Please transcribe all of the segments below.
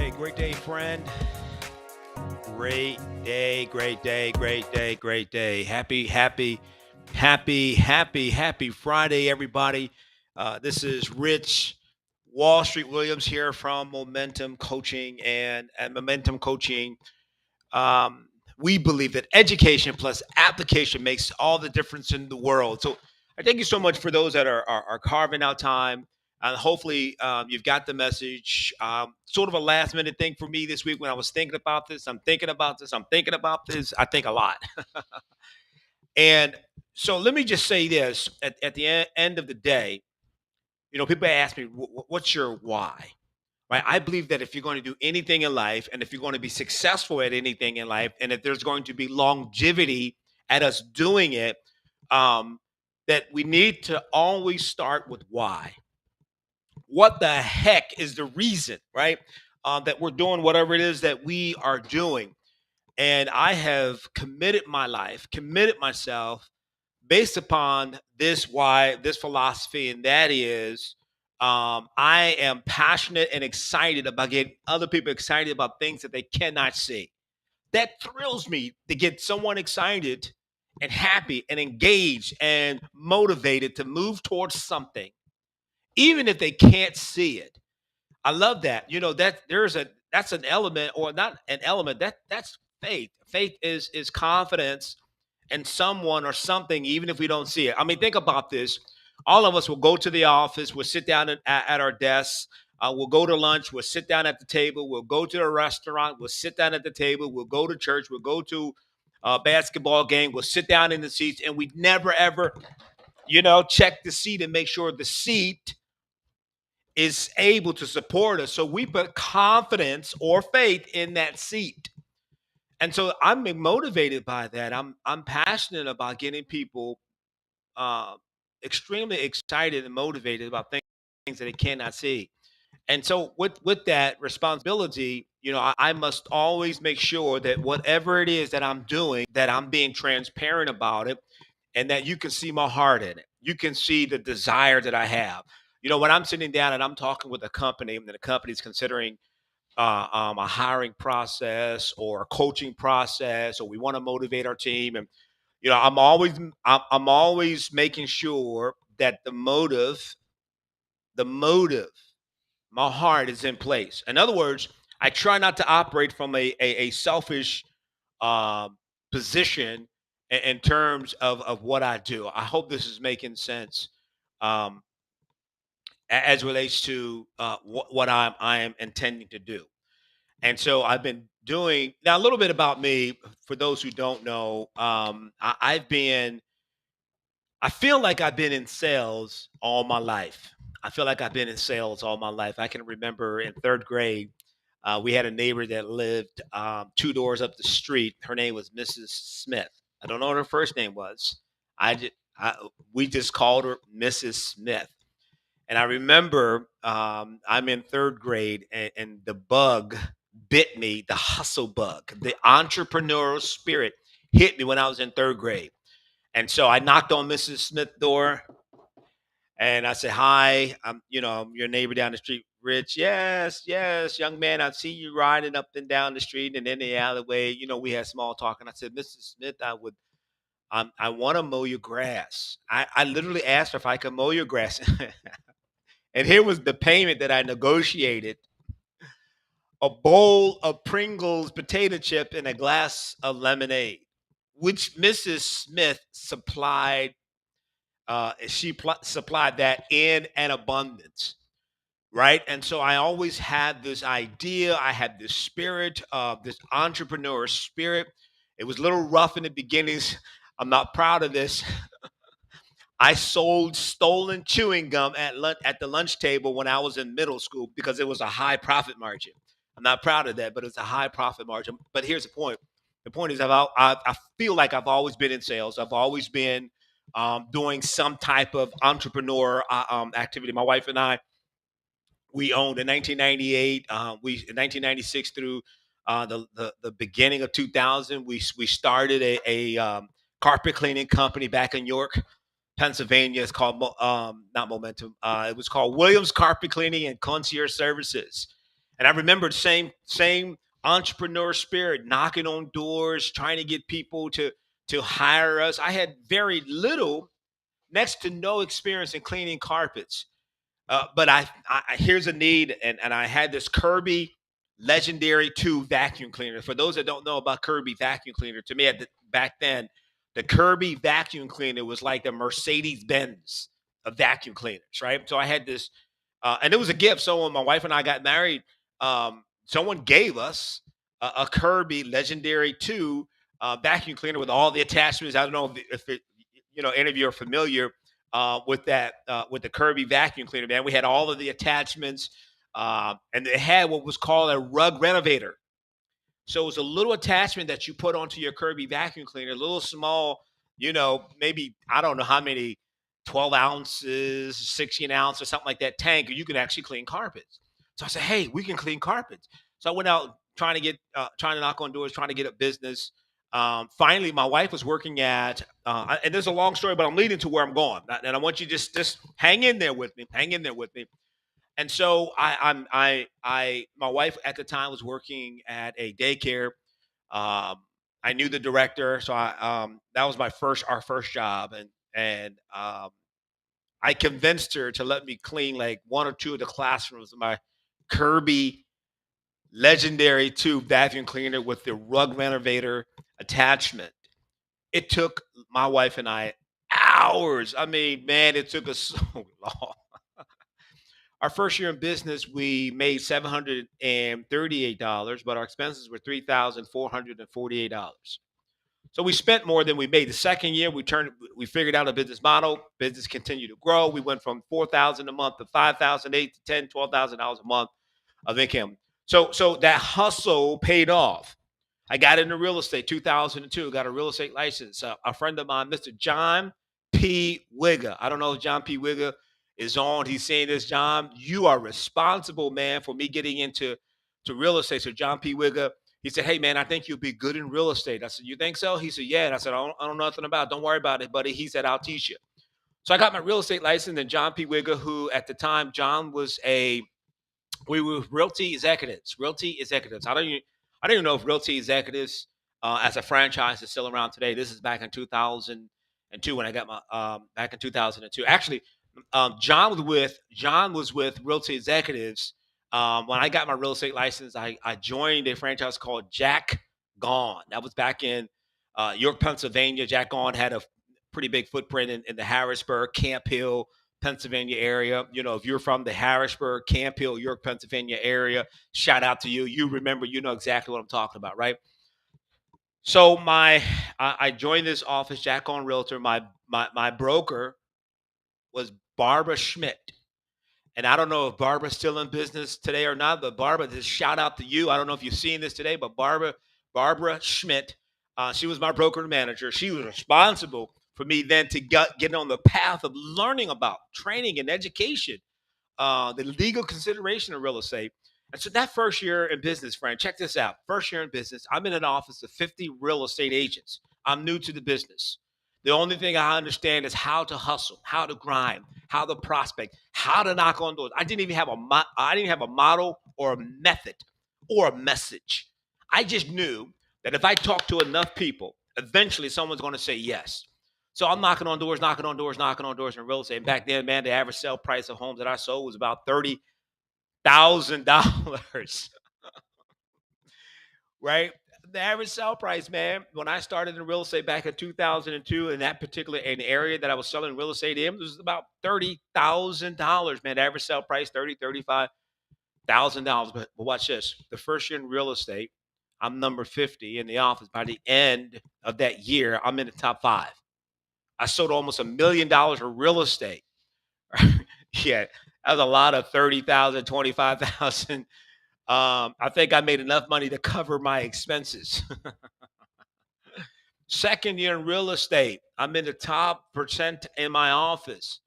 Hey, great day, friend. Great day, great day, great day, great day. Happy Friday, everybody. This is Rich Wall Street Williams here from Momentum Coaching and Momentum Coaching. Um, we believe that education plus application makes all the difference in the world. So I thank you so much for those that are carving out time. And hopefully you've got the message. Sort of a last minute thing for me this week when I was thinking about this. I'm thinking about this. I'm thinking about this. I think a lot. And so let me just say this at the end of the day, people ask me, What's your why? Right? I believe that if you're going to do anything in life, and if you're going to be successful at anything in life, and if there's going to be longevity at us doing it, um, that we need to always start with why. What the heck is the reason, right? That we're doing whatever it is that we are doing. And I have committed my life, committed myself based upon this why, this philosophy, and that is I am passionate and excited about getting other people excited about things that they cannot see. That thrills me to get someone excited and happy and engaged and motivated to move towards something, even if they can't see it. I love that. That that's an element, or not an element, that's faith. Faith is confidence in someone or something, even if we don't see it. I mean, think about this. All of us will go to the office, we'll sit down at our desks, we'll go to lunch, we'll sit down at the table, we'll go to a restaurant, we'll sit down at the table, we'll go to church, we'll go to a basketball game, we'll sit down in the seats, and we never ever, check the seat and make sure the seat is able to support us. So we put confidence or faith in that seat. And so I'm motivated by that. I'm passionate about getting people uh, extremely excited and motivated about things that they cannot see. And so with that responsibility, I must always make sure that whatever it is that I'm doing, that I'm being transparent about it, and that you can see my heart in it. You can see the desire that I have. When I'm sitting down and I'm talking with a company, and the company's considering a hiring process or a coaching process, or we want to motivate our team, and I'm always making sure that the motive My heart is in place. In other words, I try not to operate from a selfish um, position in terms of what I do. I hope this is making sense um, as relates to what I am intending to do. And so I've been doing now a little bit about me for those who don't know. I feel like I've been in sales all my life. I feel like I've been in sales all my life. I can remember in third grade, we had a neighbor that lived two doors up the street. Her name was Mrs. Smith. I don't know what her first name was. I, just, I We just called her Mrs. Smith. And I remember I'm in third grade, and the bug bit me, the hustle bug, the entrepreneurial spirit hit me when I was in third grade. And so I knocked on Mrs. Smith's door and I said, "Hi, I'm your neighbor down the street, Rich. Yes, yes, young man. I see you riding up and down the street and in the alleyway. We had small talk." And I said, "Mrs. Smith, I want to mow your grass." I literally asked her if I could mow your grass. And here was the payment that I negotiated: a bowl of Pringles potato chip and a glass of lemonade, which Mrs. Smith supplied. Supplied that in an abundance, right? And so I always had this idea. I had this spirit of this entrepreneur spirit. It was a little rough in the beginnings. I'm not proud of this. I sold stolen chewing gum at the lunch table when I was in middle school because it was a high profit margin. I'm not proud of that, but it's a high profit margin. But here's the point. The point is, I feel like I've always been in sales. I've always been doing some type of entrepreneur activity. My wife and I, we owned in 1998. We in 1996 through the beginning of 2000. We started a carpet cleaning company back in York, Pennsylvania. It's called not Momentum. It was called Williams Carpet Cleaning and Concierge Services. And I remember the same entrepreneur spirit, knocking on doors, trying to get people to hire us. I had very little, next to no experience in cleaning carpets. But here's a need, and I had this Kirby Legendary 2 vacuum cleaner. For those that don't know about Kirby vacuum cleaner, to me back then, the Kirby vacuum cleaner was like the Mercedes Benz of vacuum cleaners, right? So I had this, and it was a gift. So when my wife and I got married, someone gave us a Kirby Legendary 2 vacuum cleaner with all the attachments. I don't know if any of you are familiar with the Kirby vacuum cleaner, man. We had all of the attachments, and it had what was called a rug renovator. So it was a little attachment that you put onto your Kirby vacuum cleaner, a little small, maybe I don't know how many, 12 ounces, 16 ounce, or something like that tank, and you can actually clean carpets. So I said, "Hey, we can clean carpets." So I went out trying to knock on doors, trying to get a business. Finally, my wife was working at, and there's a long story, but I'm leading to where I'm going, and I want you just hang in there with me, hang in there with me. And so my wife at the time was working at a daycare. Um, I knew the director, so that was our first job, and I convinced her to let me clean like one or two of the classrooms of my Kirby Legendary 2 vacuum cleaner with the rug renovator attachment. It took my wife and I hours. I mean, man, it took us so long. Our first year in business, we made $738, but our expenses were $3,448. So we spent more than we made. The second year, we figured out a business model. Business continued to grow. We went from 4,000 a month to 5,000, 8 to 10, $12,000 a month of income. So that hustle paid off. I got into real estate 2002, got a real estate license. A friend of mine, Mr. John P. Wigger. I don't know if John P. Wigger is on. He's saying this, John, you are responsible, man, for me getting into real estate. So John P. Wigger, he said, "Hey, man, I think you'll be good in real estate." I said, "You think so?" He said, "Yeah." And I said, I don't know nothing about it. Don't worry about it, buddy." He said, "I'll teach you." So I got my real estate license, and John P. Wigger, who at the time, John was we were realty executives. Realty executives. I don't even know if realty executives as a franchise is still around today. This is back in 2002 when I got my back in 2002. Actually, John was with realty executives When I got my real estate license, I joined a franchise called Jack Gone. That was back in York, Pennsylvania. Jack Gone had a pretty big footprint in the Harrisburg, Camp Hill, Pennsylvania area. You know, if you're from the Harrisburg, Camp Hill, York, Pennsylvania area, shout out to you. You remember, you know exactly what I'm talking about, right? So I joined this office, Jack on Realtor. My broker was Barbara Schmidt. And I don't know if Barbara's still in business today or not, but Barbara, this shout out to you. I don't know if you've seen this today, but Barbara Schmidt, she was my broker manager. She was responsible for me then to get on the path of learning about training and education, the legal consideration of real estate. And so that first year in business, friend, check this out. First year in business, I'm in an office of 50 real estate agents. I'm new to the business. The only thing I understand is how to hustle, how to grind, how to prospect, how to knock on doors. I didn't have a model or a method or a message. I just knew that if I talked to enough people, eventually someone's going to say yes. So I'm knocking on doors, knocking on doors, knocking on doors in real estate. And back then, man, the average sale price of homes that I sold was about $30,000, right? The average sale price, man, when I started in real estate back in 2002, in that particular an area that I was selling real estate in, was about $30,000, man. The average sale price, 30, $35,000. But watch this. The first year in real estate, I'm number 50 in the office. By the end of that year, I'm in the top five. I sold almost $1 million of real estate. Yeah, that was a lot of 30,000, 25,000. I think I made enough money to cover my expenses. Second year in real estate, I'm in the top percent in my office.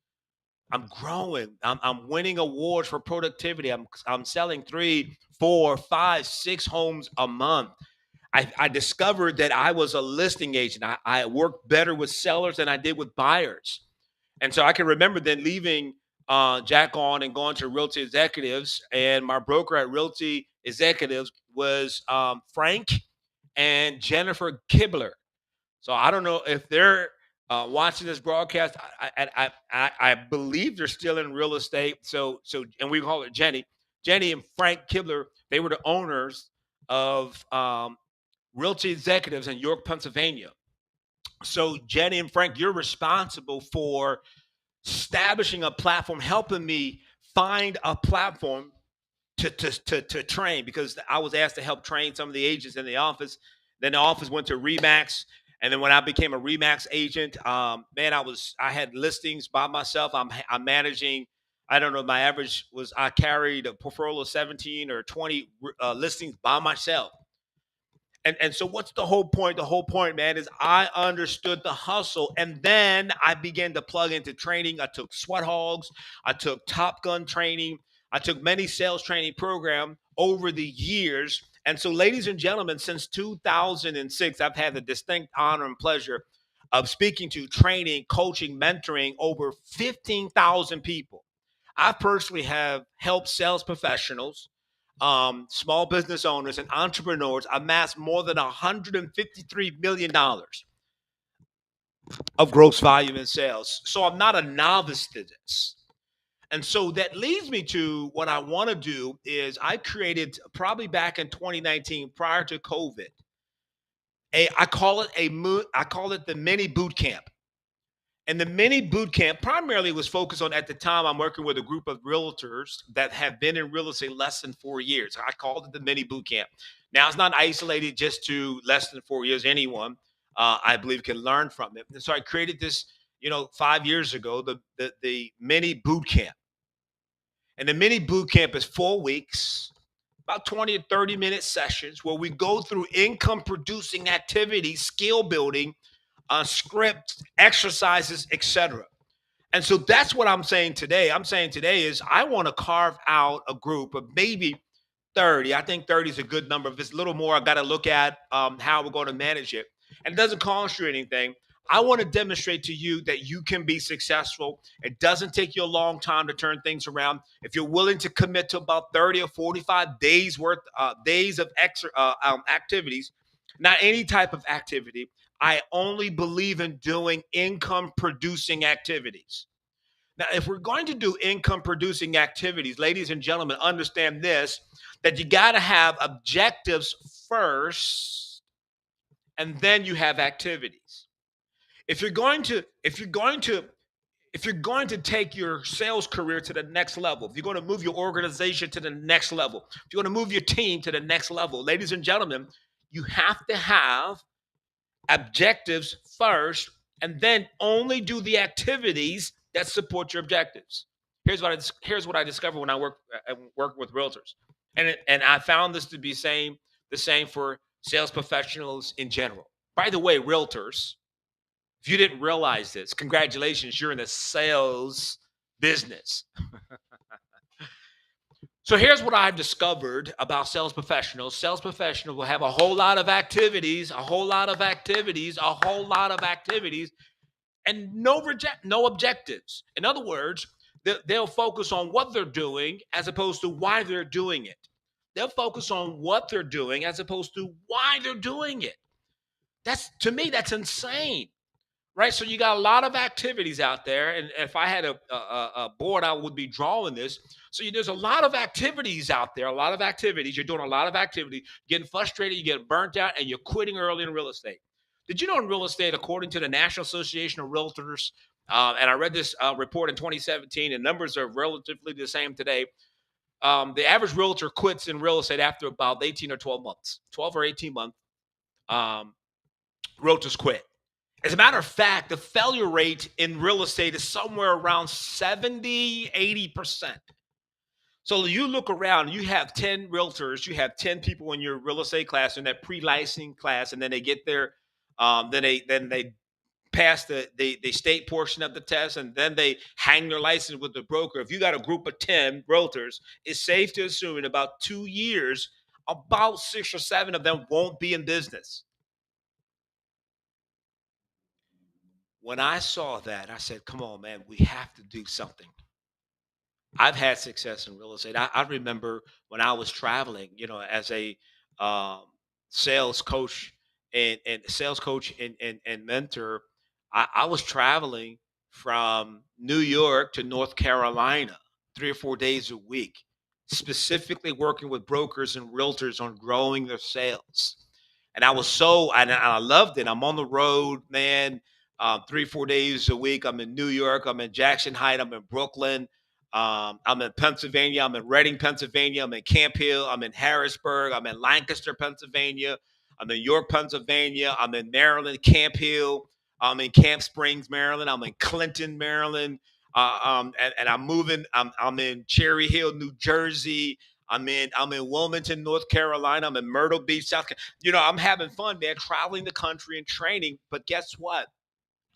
I'm growing. I'm winning awards for productivity. I'm selling three, four, five, six homes a month. I discovered that I was a listing agent. I worked better with sellers than I did with buyers. And so I can remember then leaving Jack on and going to Realty Executives. And my broker at Realty Executives was Frank and Jennifer Kibler. So I don't know if they're watching this broadcast. I believe they're still in real estate. And we call it Jenny. Jenny and Frank Kibler, they were the owners of Realty Executives in York, Pennsylvania. So Jenny and Frank, you're responsible for establishing a platform, helping me find a platform to train, because I was asked to help train some of the agents in the office. Then the office went to Remax. And then when I became a Remax agent, man, I had listings by myself. I'm managing. I don't know. My average was I carried a portfolio of 17 or 20 listings by myself. And so what's the whole point? The whole point, man, is I understood the hustle. And then I began to plug into training. I took sweat hogs. I took Top Gun training. I took many sales training program over the years. And so, ladies and gentlemen, since 2006, I've had the distinct honor and pleasure of speaking to, training, coaching, mentoring over 15,000 people. I personally have helped sales professionals, small business owners, and entrepreneurs amass more than $153 million of gross volume in sales. So I'm not a novice to this. And so that leads me to what I want to do is I created probably back in 2019, prior to COVID, I call it the mini boot camp. And the mini boot camp primarily was focused on, at the time, I'm working with a group of realtors that have been in real estate less than 4 years. I called it the mini boot camp. Now, it's not isolated just to less than 4 years. Anyone, I believe, can learn from it. And so I created this, 5 years ago, the mini boot camp. And the mini boot camp is 4 weeks, about 20 to 30-minute sessions where we go through income producing activities, skill building, scripts, exercises, etc. And so that's what I'm saying today. I'm saying today is I want to carve out a group of maybe 30. I think 30 is a good number. If it's a little more, I got to look at how we're going to manage it. And it doesn't cost you anything. I want to demonstrate to you that you can be successful. It doesn't take you a long time to turn things around. If you're willing to commit to about 30 or 45 days worth days of activities, not any type of activity. I only believe in doing income producing activities. Now, if we're going to do income producing activities, ladies and gentlemen, understand this, that you got to have objectives first, and then you have activities. If you're going to, if you're going to, if you're going to take your sales career to the next level, if you're going to move your organization to the next level, if you're going to move your team to the next level, ladies and gentlemen, you have to have objectives first, and then only do the activities that support your objectives. Here's what I discovered when I work with realtors, and I found this to be the same for sales professionals in general. By the way, realtors, if you didn't realize this, congratulations, you're in the sales business. So here's what I've discovered about sales professionals. Sales professionals will have a whole lot of activities, a whole lot of activities, a whole lot of activities, and no objectives. In other words, they'll focus on what they're doing as opposed to why they're doing it. They'll focus on what they're doing as opposed to why they're doing it. That's, to me, that's insane. Right, so you got a lot of activities out there, and if I had a board, I would be drawing this. So there's a lot of activities out there, a lot of activities. You're doing a lot of activity, getting frustrated, you get burnt out, and you're quitting early in real estate. Did you know in real estate, according to the National Association of Realtors, and I read this report in 2017, and numbers are relatively the same today. The average realtor quits in real estate after about 18 or 12 months, 12 or 18 months. Um, Realtors quit. As a matter of fact, the failure rate in real estate is somewhere around 70, 80%. So you look around, you have 10 realtors, you have 10 people in your real estate class, in that pre-licensing class, and then they get their, then they pass the state portion of the test, and then they hang their license with the broker. If you got a group of 10 realtors, it's safe to assume in about 2 years, about 6 or 7 of them won't be in business. When I saw that, I said, come on, man, we have to do something. I've had success in real estate. I remember when I was traveling, as a um, sales coach and mentor, I was traveling from New York to North Carolina 3 or 4 days a week, specifically working with brokers and realtors on growing their sales. And I loved it. I'm on the road, man, 3 or 4 days a week. I'm in New York. I'm in Jackson Heights. I'm in Brooklyn. I'm in Pennsylvania. I'm in Reading, Pennsylvania. I'm in Camp Hill. I'm in Harrisburg. I'm in Lancaster, Pennsylvania. I'm in York, Pennsylvania. I'm in Maryland, Camp Hill. I'm in Camp Springs, Maryland. I'm in Clinton, Maryland. And I'm moving. I'm in Cherry Hill, New Jersey. I'm in Wilmington, North Carolina. I'm in Myrtle Beach, South Carolina. I'm having fun, man, traveling the country and training. But guess what?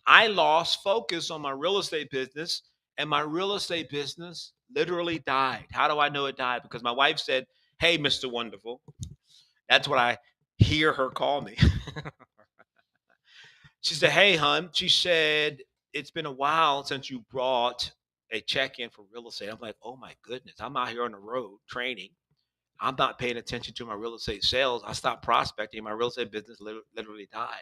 I lost focus on my real estate business, and my real estate business literally died. How do I know it died? Because my wife said, "Hey, Mr. Wonderful." That's what I hear her call me. She said, "Hey, hon." She said, "It's been a while since you brought a check in for real estate." I'm like, "Oh my goodness. I'm out here on the road training. I'm not paying attention to my real estate sales. I stopped prospecting. My real estate business literally died."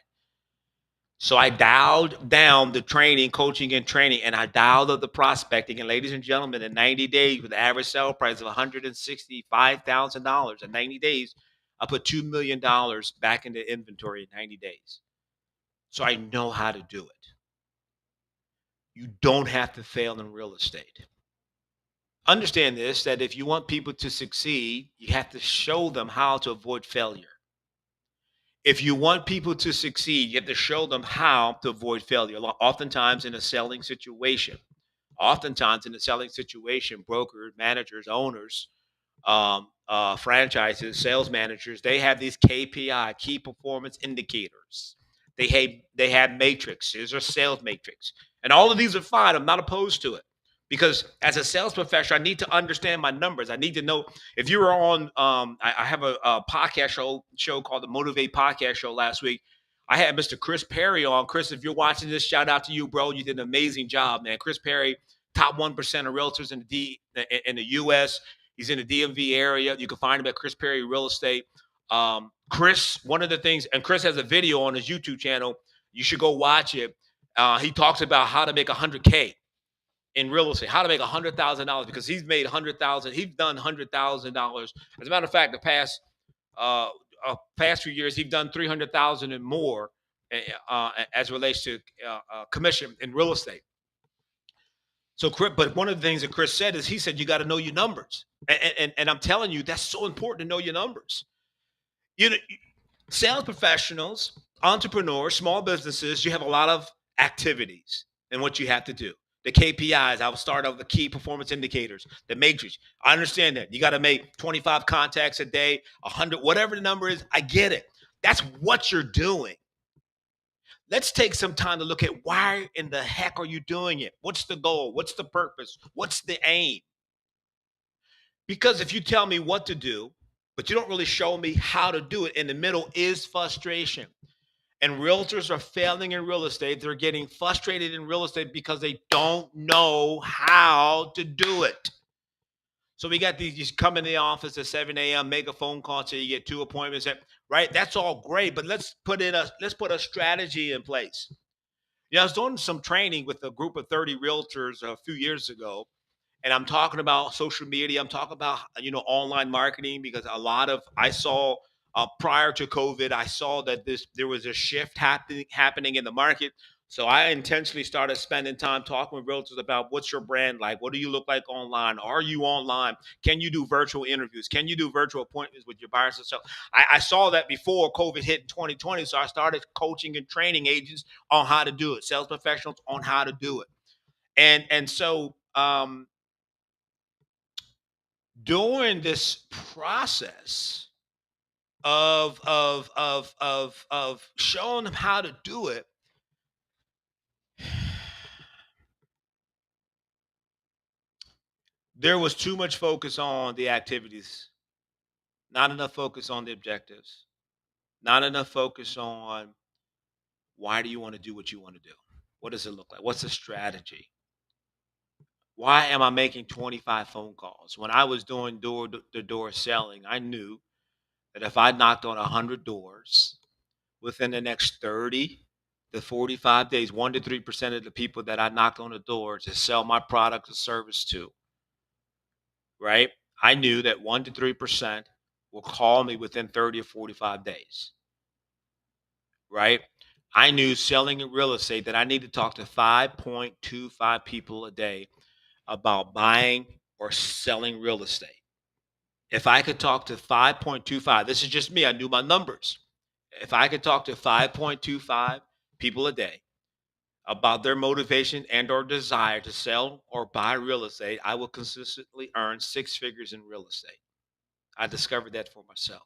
So I dialed down the training, coaching, and training, and I dialed up the prospecting. And ladies and gentlemen, in 90 days, with an average sale price of $165,000 in 90 days, I put $2 million back into inventory in 90 days. So I know how to do it. You don't have to fail in real estate. Understand this, that if you want people to succeed, you have to show them how to avoid failure. If you want people to succeed, you have to show them how to avoid failure. Oftentimes in a selling situation, brokers, managers, owners, franchises, sales managers, they have these KPI, key performance indicators. They have matrices or sales matrix, and all of these are fine. I'm not opposed to it, because as a sales professional, I need to understand my numbers. I need to know. If you were on, I have a podcast show called the Motivate Podcast Show last week. I had Mr. Chris Perry on. Chris, if you're watching this, shout out to you, bro. You did an amazing job, man. Chris Perry, top 1% of realtors in the U.S. He's in the DMV area. You can find him at Chris Perry Real Estate. Chris, one of the things, and Chris has a video on his YouTube channel. You should go watch it. He talks about how to make 100K in real estate, how to make $100,000 because he's made 100,000. He's done $100,000. As a matter of fact, uh, past few years, he's done 300,000 and more as relates to commission in real estate. So, but one of the things that Chris said is he said you got to know your numbers, and I'm telling you that's so important to know your numbers. You know, sales professionals, entrepreneurs, small businesses, you have a lot of activities and what you have to do. The KPIs, I will start off the key performance indicators, the matrix. I understand that. You got to make 25 contacts a day, 100, whatever the number is. I get it. That's what you're doing. Let's take some time to look at why in the heck are you doing it? What's the goal? What's the purpose? What's the aim? Because if you tell me what to do, but you don't really show me how to do it, in the middle is frustration. And realtors are failing in real estate. They're getting frustrated in real estate because they don't know how to do it. So we got these, you come in the office at 7 a.m., make a phone call so you get two appointments, right? That's all great, but let's put a strategy in place. I was doing some training with a group of 30 realtors a few years ago, and I'm talking about social media. I'm talking about online marketing because a lot of I saw prior to COVID, I saw that there was a shift happening in the market. So I intentionally started spending time talking with realtors about what's your brand like, what do you look like online, are you online, can you do virtual interviews, can you do virtual appointments with your buyers and stuff. I saw that before COVID hit in 2020, so I started coaching and training agents on how to do it, sales professionals on how to do it, and so during this process of showing them how to do it, there was too much focus on the activities, not enough focus on the objectives, not enough focus on why do you want to do what you want to do? What does it look like? What's the strategy? Why am I making 25 phone calls? When I was doing door to door selling, I knew that if I knocked on 100 doors within the next 30 to 45 days, 1 to 3% of the people that I knocked on the door to sell my product or service to, right? I knew that 1 to 3% will call me within 30 or 45 days, right? I knew selling in real estate that I need to talk to 5.25 people a day about buying or selling real estate. If I could talk to 5.25, this is just me, I knew my numbers. If I could talk to 5.25 people a day about their motivation and or desire to sell or buy real estate, I will consistently earn six figures in real estate. I discovered that for myself.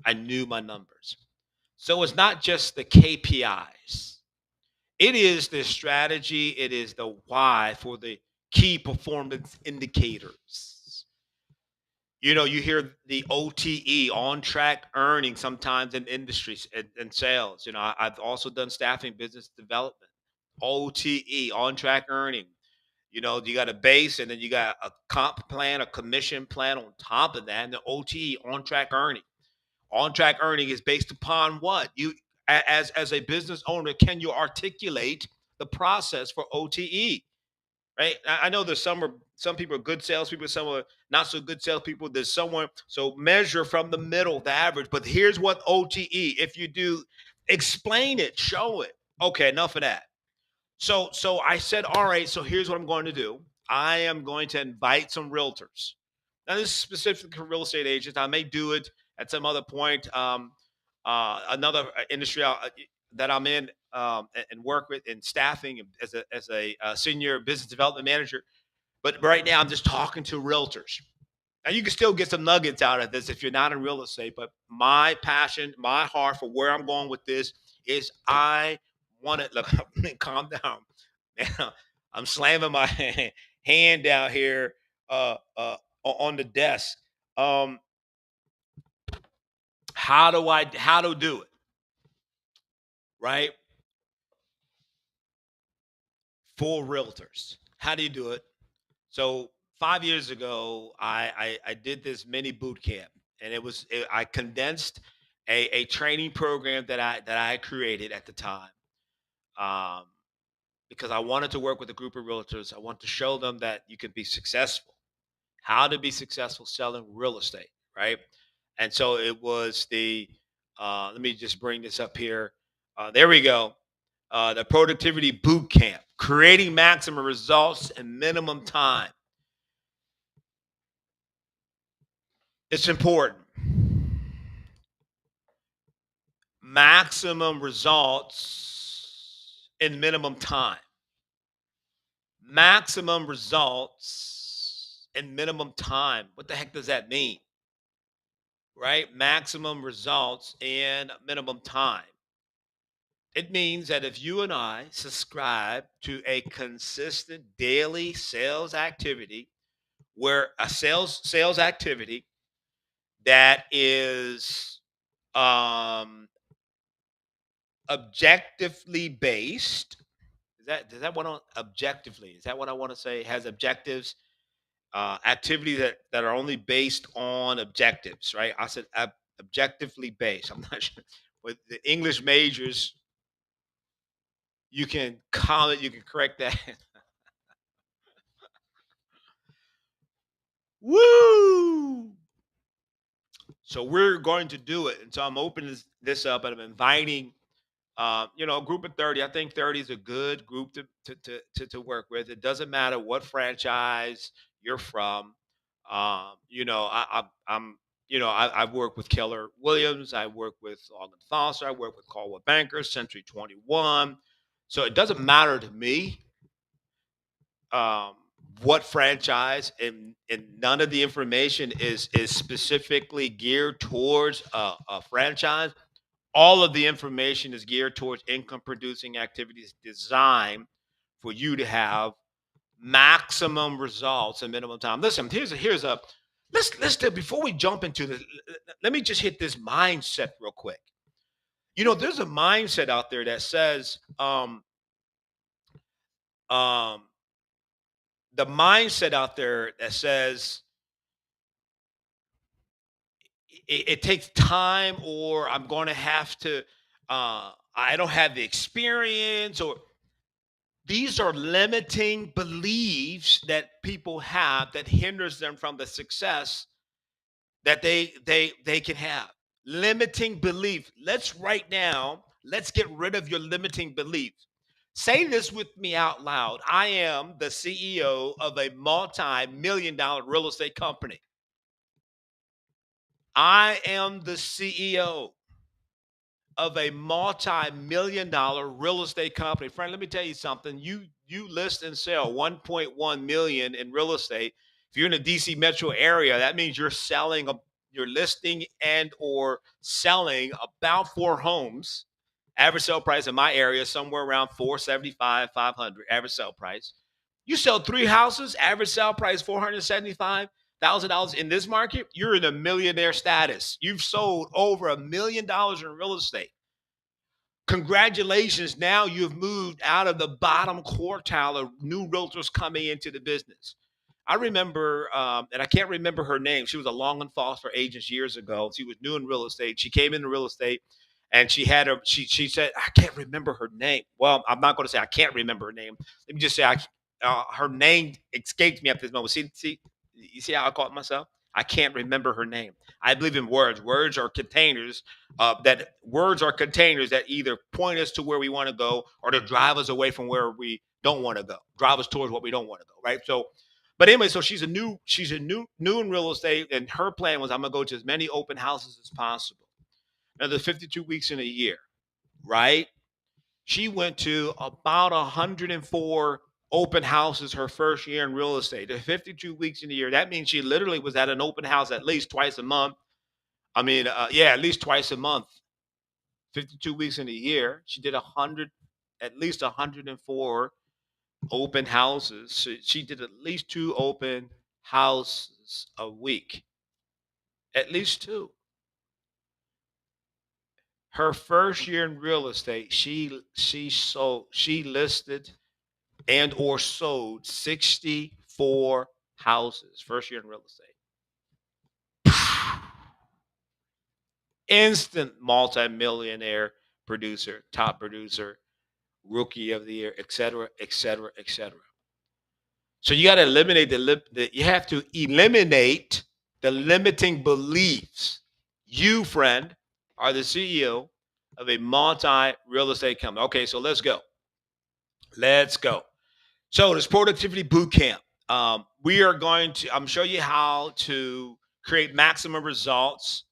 I knew my numbers. So it's not just the KPIs. It is the strategy, it is the why for the key performance indicators. You hear the OTE, on track earning, sometimes in industries and sales. I've also done staffing, business development. OTE, on track earning. You got a base and then you got a comp plan, a commission plan on top of that, and the OTE, on track earning. On track earning is based upon what? As a business owner, can you articulate the process for OTE? Right? I know there's some people are good salespeople, some are not so good salespeople. There's someone, so measure from the middle, the average. But here's what OTE. If you do, explain it, show it. Okay, enough of that. So I said, all right, so here's what I'm going to do. I am going to invite some realtors. Now, this is specific for real estate agents. I may do it at some other point. Another industry that I'm in and work with in staffing as a senior business development manager. But right now, I'm just talking to realtors. Now, you can still get some nuggets out of this if you're not in real estate. But my passion, my heart for where I'm going with this is I want to look. Calm down. Man, I'm slamming my hand down here on the desk. Um, how to do it right for realtors? How do you do it? So 5 years ago, I did this mini boot camp, and I condensed a training program that I created at the time. Um, because I wanted to work with a group of realtors. I want to show them that you can be successful, how to be successful selling real estate, right? And so it was let me just bring this up here. There we go. The productivity boot camp, creating maximum results in minimum time. It's important. Maximum results in minimum time. Maximum results in minimum time. What the heck does that mean? Right? Maximum results in minimum time. It means that if you and I subscribe to a consistent daily sales activity, where a sales activity that is um objectively based, is that what on objectively, is that what I want to say, has objectives, activities that are only based on objectives, right? I said objectively based. I'm not sure. With the English majors, you can comment, you can correct that. Woo! So we're going to do it. And so I'm opening this up and I'm inviting, a group of 30. I think 30 is a good group to work with. It doesn't matter what franchise you're from. I've worked with Keller Williams. I work with Logan Foster. I work with Caldwell Banker, Century 21. So it doesn't matter to me, um, what franchise, and none of the information is specifically geared towards a franchise. All of the information is geared towards income producing activities designed for you to have maximum results in minimum time. Listen, here's a let's do, before we jump into this, let me just hit this mindset real quick. There's a mindset out there that says, um the mindset out there that says it takes time, or I'm going to have to, I don't have the experience, or these are limiting beliefs that people have that hinders them from the success that they can have. Limiting belief. Let's get rid of your limiting beliefs. Say this with me out loud. I am the CEO of a multi-million dollar real estate company. I am the CEO of a multi-million dollar real estate company. Friend, let me tell you something. You list and sell 1.1 million in real estate. If you're in the DC metro area, that means you're listing and or selling about 4 homes. Average sale price in my area is somewhere around 475, 500 average sale price. You sell 3 houses, average sale price $475,000 in this market. You're in a millionaire status. You've sold over $1 million in real estate. Congratulations. Now you've moved out of the bottom quartile of new realtors coming into the business. I remember, and I can't remember her name. She was a Long and Foster agent years ago. She was new in real estate. She came into real estate, and she said, I can't remember her name. Well, I'm not going to say I can't remember her name. Let me just say her name escaped me at this moment. See, you see how I caught myself? I can't remember her name. I believe in words. Words are containers that either point us to where we want to go, or to drive us away from where we don't want to go, drive us towards what we don't want to go. Right. So, but anyway, so she's a new in real estate, and her plan was, I'm gonna go to as many open houses as possible. Now there's 52 weeks in a year, right? She went to about 104 open houses her first year in real estate. There's 52 weeks in a year. That means she literally was at an open house at least twice a month. I mean, yeah, at least twice a month. 52 weeks in a year. She did at least 104 open houses. She did at least 2 open houses a week. At least 2. Her first year in real estate, she listed and or sold 64 houses. First year in real estate. Instant multimillionaire producer, top producer, rookie of the year, et cetera, et cetera, et cetera. So you got to eliminate you have to eliminate the limiting beliefs. You, friend, are the CEO of a multi real estate company. Okay, so let's go. Let's go. So this productivity boot camp. We are going to. I'm show you how to create maximum results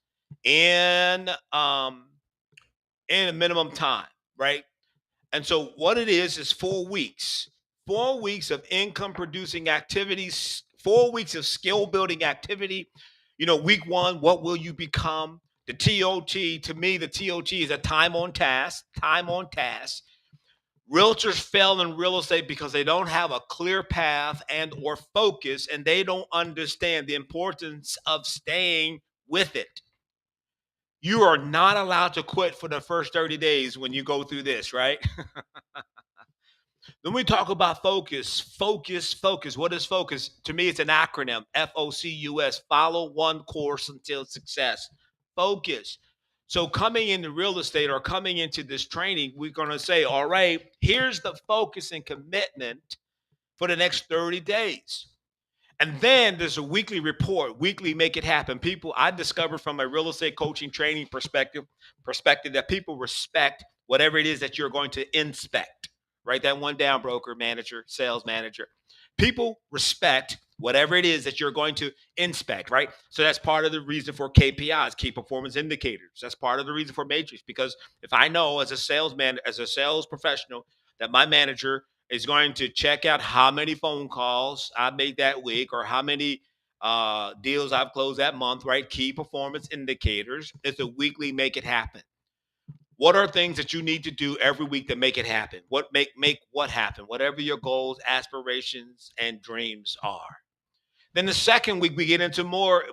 in in a minimum time, right? And so what it is 4 weeks, 4 weeks of income producing activities, 4 weeks of skill building activity. Week one, what will you become? The TOT, to me, the TOT is a time on task. Realtors fail in real estate because they don't have a clear path and or focus, and they don't understand the importance of staying with it. You are not allowed to quit for the first 30 days when you go through this, right? Then we talk about focus, focus, focus. What is focus? To me, it's an acronym, FOCUS, follow one course until success. Focus. So coming into real estate or coming into this training, we're going to say, all right, here's the focus and commitment for the next 30 days. And then there's a weekly report, weekly make it happen. People, I discovered from a real estate coaching training perspective that people respect whatever it is that you're going to inspect. Write that one down, broker, manager, sales manager. People respect whatever it is that you're going to inspect, right? So that's part of the reason for KPIs, key performance indicators. That's part of the reason for matrix, because if I know as a salesman, as a sales professional, that my manager is going to check out how many phone calls I made that week or how many deals I've closed that month, right? Key performance indicators. It's a weekly make it happen. What are things that you need to do every week to make it happen? What make what happen? Whatever your goals, aspirations, and dreams are. Then the second week we get into more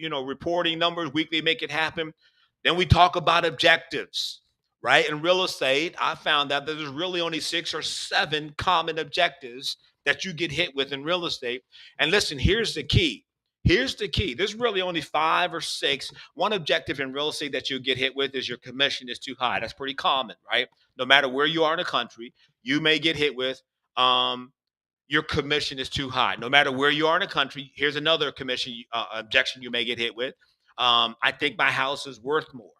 reporting numbers, weekly make it happen. Then we talk about objectives, right? In real estate, I found out that there's really only 6 or 7 common objectives that you get hit with in real estate. And listen, here's the key. Here's the key. There's really only 5 or 6. One objective in real estate that you get hit with is your commission is too high. That's pretty common, right? No matter where you are in the country, you may get hit with your commission is too high. No matter where you are in the country, here's another commission objection you may get hit with. I think my house is worth more.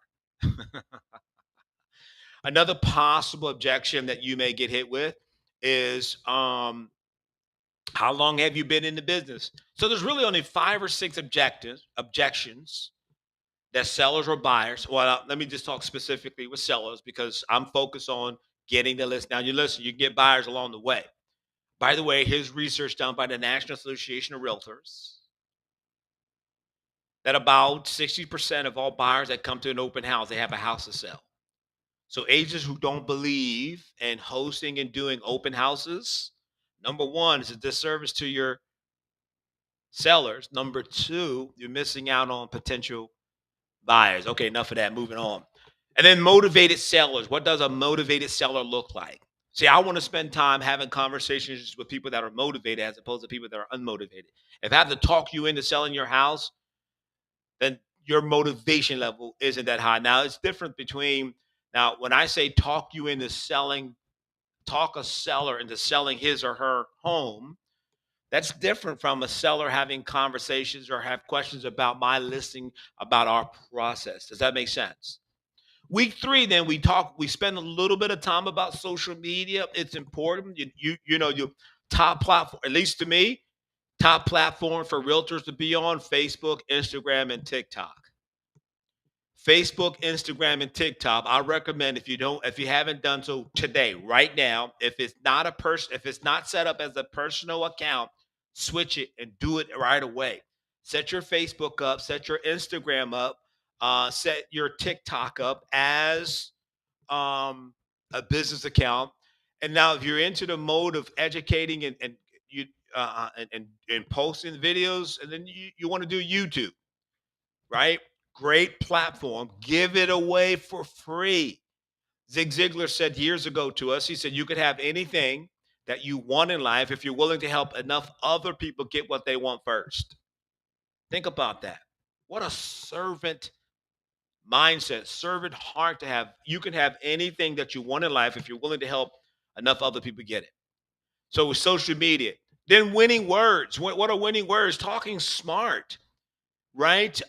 Another possible objection that you may get hit with is how long have you been in the business? So there's really only 5 or 6 objections that sellers or buyers. Well, let me just talk specifically with sellers because I'm focused on getting the list. Now, you listen, you can get buyers along the way. By the way, here's research done by the National Association of Realtors that about 60% of all buyers that come to an open house, they have a house to sell. So agents who don't believe in hosting and doing open houses, number one, is a disservice to your sellers. Number two, you're missing out on potential buyers. Okay, enough of that. Moving on. And then motivated sellers. What does a motivated seller look like? See, I want to spend time having conversations with people that are motivated as opposed to people that are unmotivated. If I have to talk you into selling your house, then your motivation level isn't that high. Now, it's different between now when I say talk you into selling, talk a seller into selling his or her home. That's different from a seller having conversations or have questions about my listing, about our process. Does that make sense? Week three, then we spend a little bit of time about social media. It's important. Your top platform, at least to me, top platform for realtors to be on: Facebook, Instagram, and TikTok. Facebook, Instagram, and TikTok. I recommend if you haven't done so today, right now, if it's not set up as a personal account, switch it and do it right away. Set your Facebook up, set your Instagram up, set your TikTok up as a business account. And now, if you're into the mode of educating and you and posting videos, and then you want to do YouTube, right? Great platform. Give it away for free. Zig Ziglar said years ago to us, he said, you could have anything that you want in life if you're willing to help enough other people get what they want first. Think about that. What a servant mindset, servant heart to have. You can have anything that you want in life if you're willing to help enough other people get it. So with social media, then winning words. What are winning words? Talking smart, right?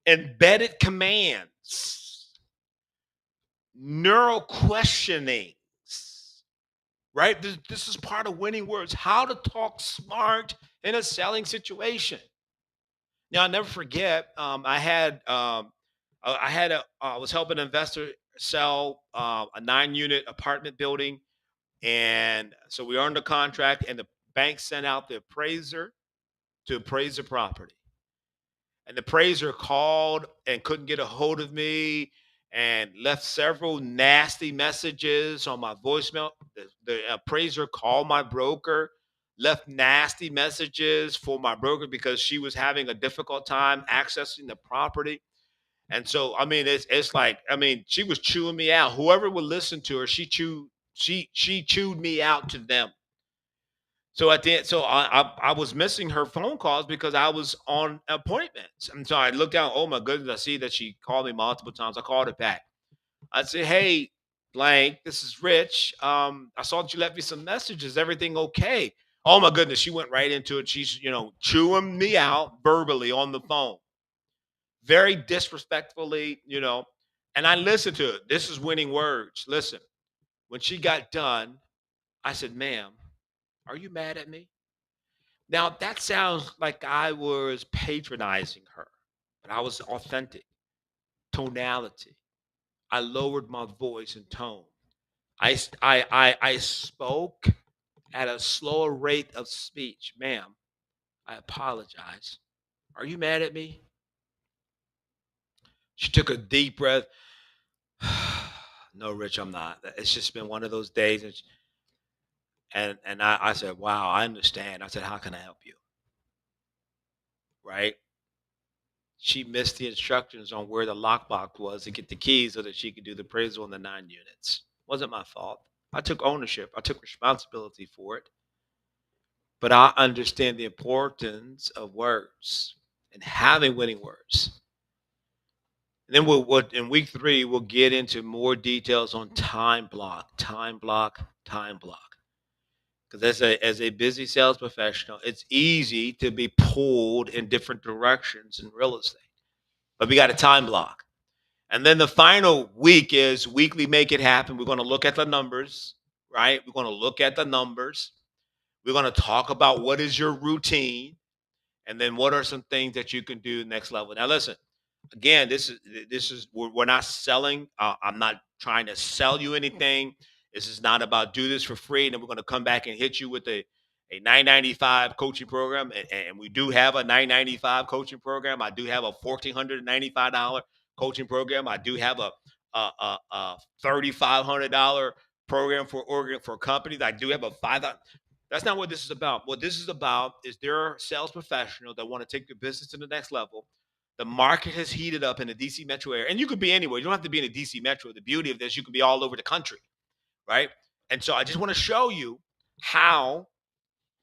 Embedded commands, neural questionings, right? This is part of winning words. How to talk smart in a selling situation. Now, I'll never forget. I was helping an investor sell a 9-unit apartment building, and so we earned a contract, and the bank sent out the appraiser to appraise the property. And the appraiser called and couldn't get a hold of me and left several nasty messages on my voicemail. The appraiser called my broker, left nasty messages for my broker because she was having a difficult time accessing the property. And so, I mean, it's like, I mean, she was chewing me out. Whoever would listen to her, she chewed me out to them. So at the end, so I was missing her phone calls because I was on appointments. And so I looked down, oh my goodness, I see that she called me multiple times. I called her back. I said, hey, blank, this is Rich. I saw that you left me some messages. Everything okay? Oh my goodness, she went right into it. She's, chewing me out verbally on the phone, very disrespectfully, and I listened to it. This is winning words. Listen, when she got done, I said, ma'am, are you mad at me? Now that sounds like I was patronizing her, but I was authentic. Tonality. I lowered my voice and tone. I spoke at a slower rate of speech. Ma'am, I apologize. Are you mad at me? She took a deep breath. No, Rich, I'm not. It's just been one of those days. And I said, wow, I understand. I said, how can I help you? Right? She missed the instructions on where the lockbox was to get the keys so that she could do the appraisal on the 9 units. Wasn't my fault. I took ownership. I took responsibility for it. But I understand the importance of words and having winning words. And then in week 3, we'll get into more details on time block, time block, time block. Because as a busy sales professional, it's easy to be pulled in different directions in real estate. But we got a time block. And then the final week is weekly make it happen. We're going to look at the numbers, right? We're going to look at the numbers. We're going to talk about what is your routine, and then what are some things that you can do next level. Now, listen, again, this is we're not selling. I'm not trying to sell you anything. This is not about do this for free, and then we're going to come back and hit you with a 995 coaching program, and we do have a 995 coaching program. I do have a $1,495 coaching program. I do have a $3,500 program for companies. I do have a five. That's not what this is about. What this is about is there are sales professionals that want to take their business to the next level. The market has heated up in the DC metro area, and you could be anywhere. You don't have to be in the DC metro. The beauty of this, you can be all over the country, right? And so I just want to show you how,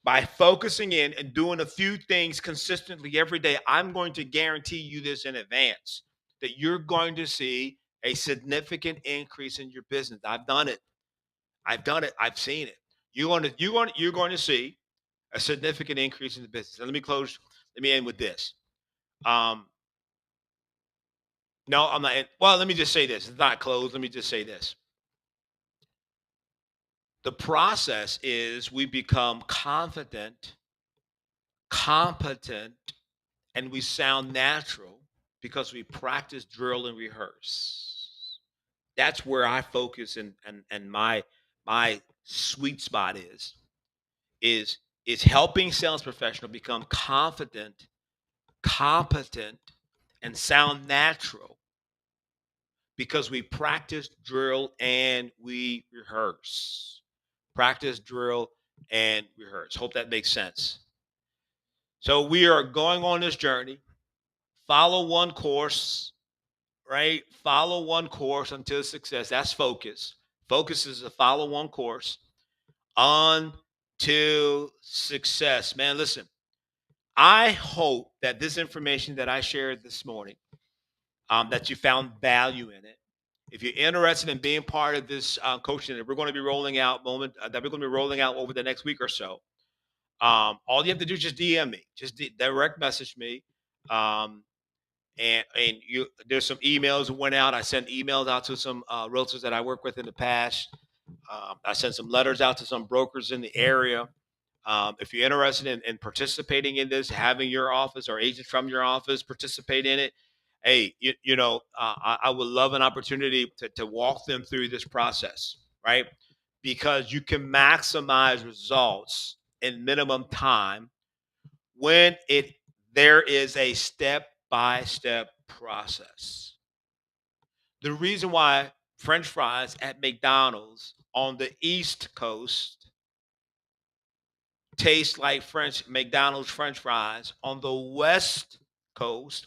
by focusing in and doing a few things consistently every day, I'm going to guarantee you this in advance that you're going to see a significant increase in your business. I've done it. I've done it. I've seen it. You're going to see a significant increase in the business. And let me close. Let me end with this. Um, no, I'm not. Well, let me just say this. It's not closed. Let me just say this. The process is we become confident, competent, and we sound natural because we practice, drill, and rehearse. That's where I focus, and my sweet spot is is helping sales professional become confident, competent, and sound natural because we practice, drill, and we rehearse. Practice, drill, and rehearse. Hope that makes sense. So we are going on this journey. Follow one course, right? Follow one course until success. That's focus. Focus is to follow one course until success. Man, listen, I hope that this information that I shared this morning, that you found value in it. If you're interested in being part of this coaching that we're going to be rolling out over the next week or so, all you have to do is just DM me, just direct message me. Um, and you there's some emails that went out. I sent emails out to some realtors that I worked with in the past. I sent some letters out to some brokers in the area. If you're interested in participating in this, having your office or agents from your office participate in it, hey, I would love an opportunity to walk them through this process, right? Because you can maximize results in minimum time when it there is a step by step process. The reason why French fries at McDonald's on the East Coast taste like French McDonald's French fries on the West Coast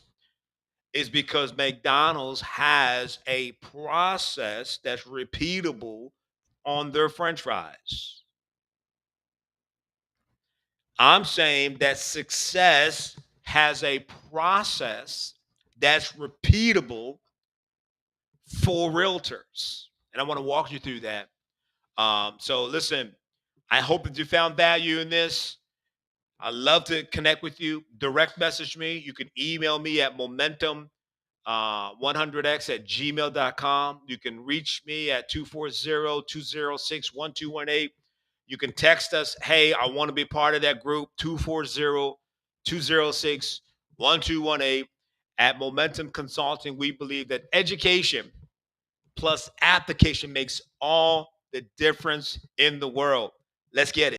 is because McDonald's has a process that's repeatable on their French fries. I'm saying that success has a process that's repeatable for realtors. And I want to walk you through that. So listen, I hope that you found value in this. I love to connect with you. Direct message me. You can email me at momentum 100x at gmail.com. You can reach me at 240-206-1218. You can text us, hey, I want to be part of that group, 240-206-1218. At Momentum Consulting, we believe that education plus application makes all the difference in the world. Let's get it.